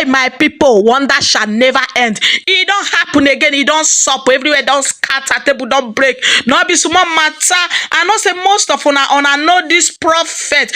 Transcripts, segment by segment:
my people, wonder shall never end. It don't happen again. It don't stop. Everywhere don't scatter. Table don't break. Not be small matter. I know say most of una know this Prophet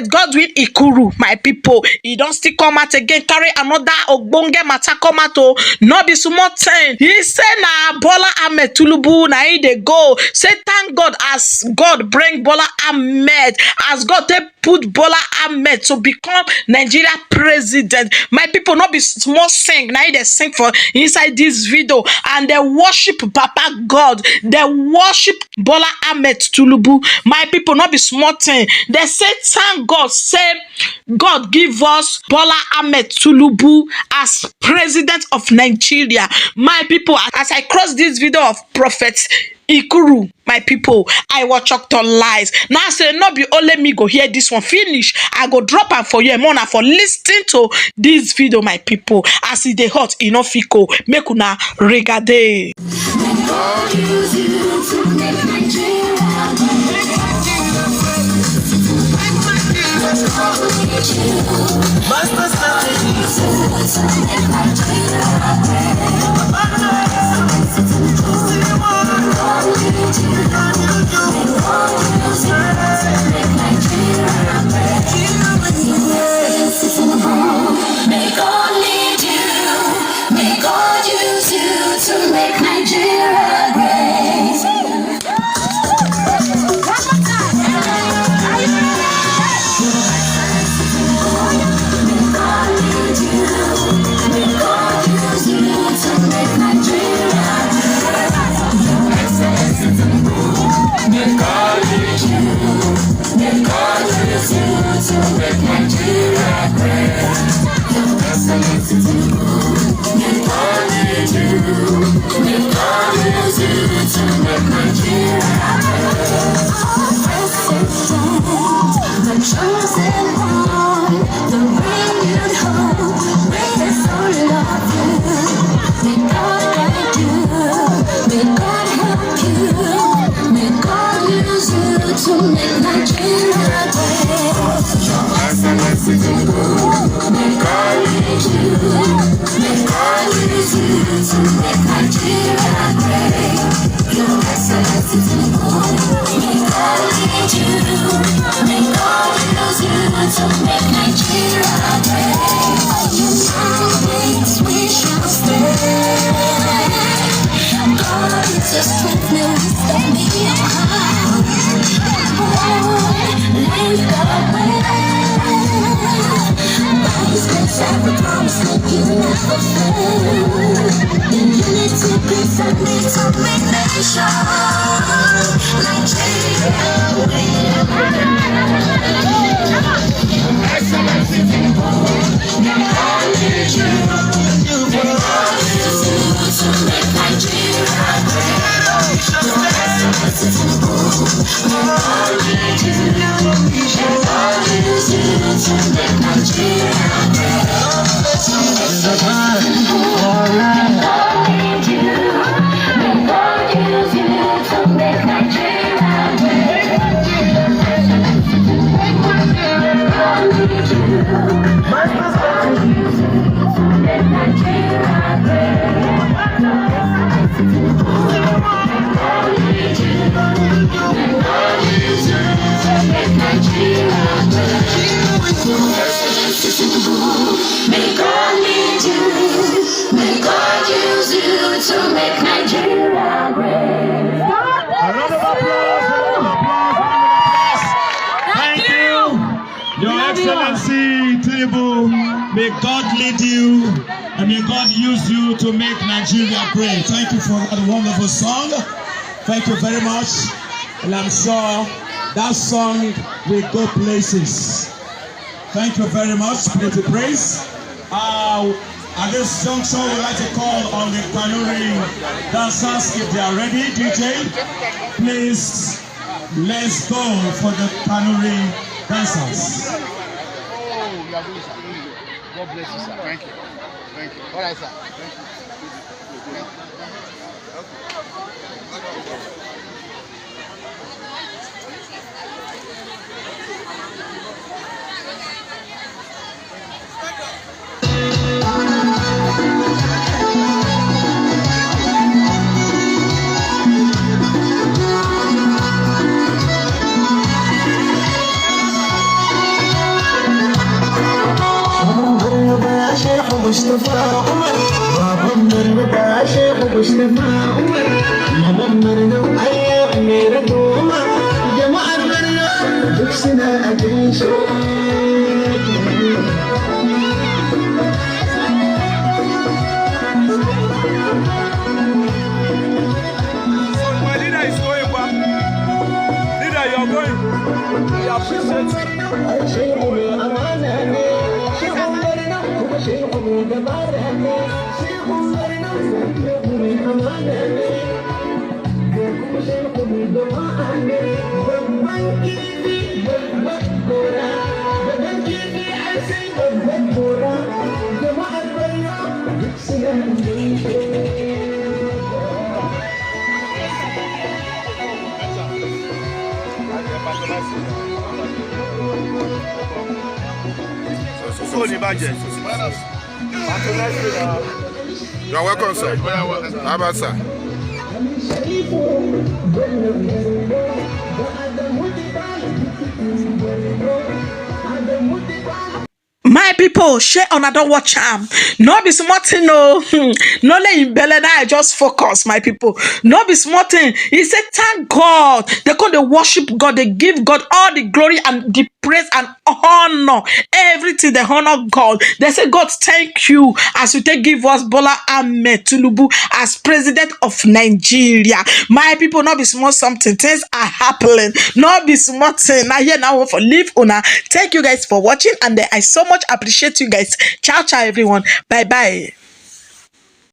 Godwin Ikuru, my people. He don't still come out again. Carry another ogbonge matter come out. Oh, not be small thing. He say na Bola Ahmed Tinubu na he dey go. Say thank God as God bring Bola Ahmed, as God take put Bola Ahmed to become Nigeria president. My people not be small sing. Now they sing for inside this video and they worship Papa God. They worship Bola Ahmed Tinubu. My people not be small thing. They say thank God. Say God give us Bola Ahmed Tinubu as president of Nigeria. My people, as I cross this video of Prophet Ikuru, my people, I watch Doctor Lies. Now say no be only me go hear this one finish. I go drop am for you more for listening to this video, my people. As it dey hot, enough fico. Make una regade. May God lead you and may God use you to make Nigeria great. Thank you for that wonderful song. Thank you very much. And I'm sure that song will go places. Thank you very much. Pretty praise. At this junction, we'd like to call on the Kanuri dancers if they are ready. DJ, please, let's go for the Kanuri dancers. Oh, you are doing something. God bless you, sir. Thank you. Thank you. All right, sir. Thank you. Mustafa Umar, Baban Murda Shehu Mustafa Umar, Maman Murda Ayya Amira Umar, jama'ar Murda duk suna a gaishe. My leader is going back. Leader, you are going. We appreciate you. Shehu mai amana ne, Shehu Murda kuma Shehu mai dabara ne, Shehu Murda Shehu mai amana ne, kuma Shehu mai jama'a ne, babban kifi babban gora, babban kifi ai sai babban gora, jama'ar Borno duk suna gaishe. You are welcome, sir. How about sir? My people, share on I don't watch no be small thing, no. No let in belly now. I just focus, my people. No be small thing. He said, thank God. They come, they worship God, they give God all the glory and the praise and honor. Everything they honor God. They say, God, thank you as you take give us Bola Ahmed Tinubu as president of Nigeria. My people, not be small something. Things are happening. Not be small thing. Now here now for leave una. Thank you guys for watching, and I so much appreciate you guys. Ciao, ciao, everyone. Bye bye.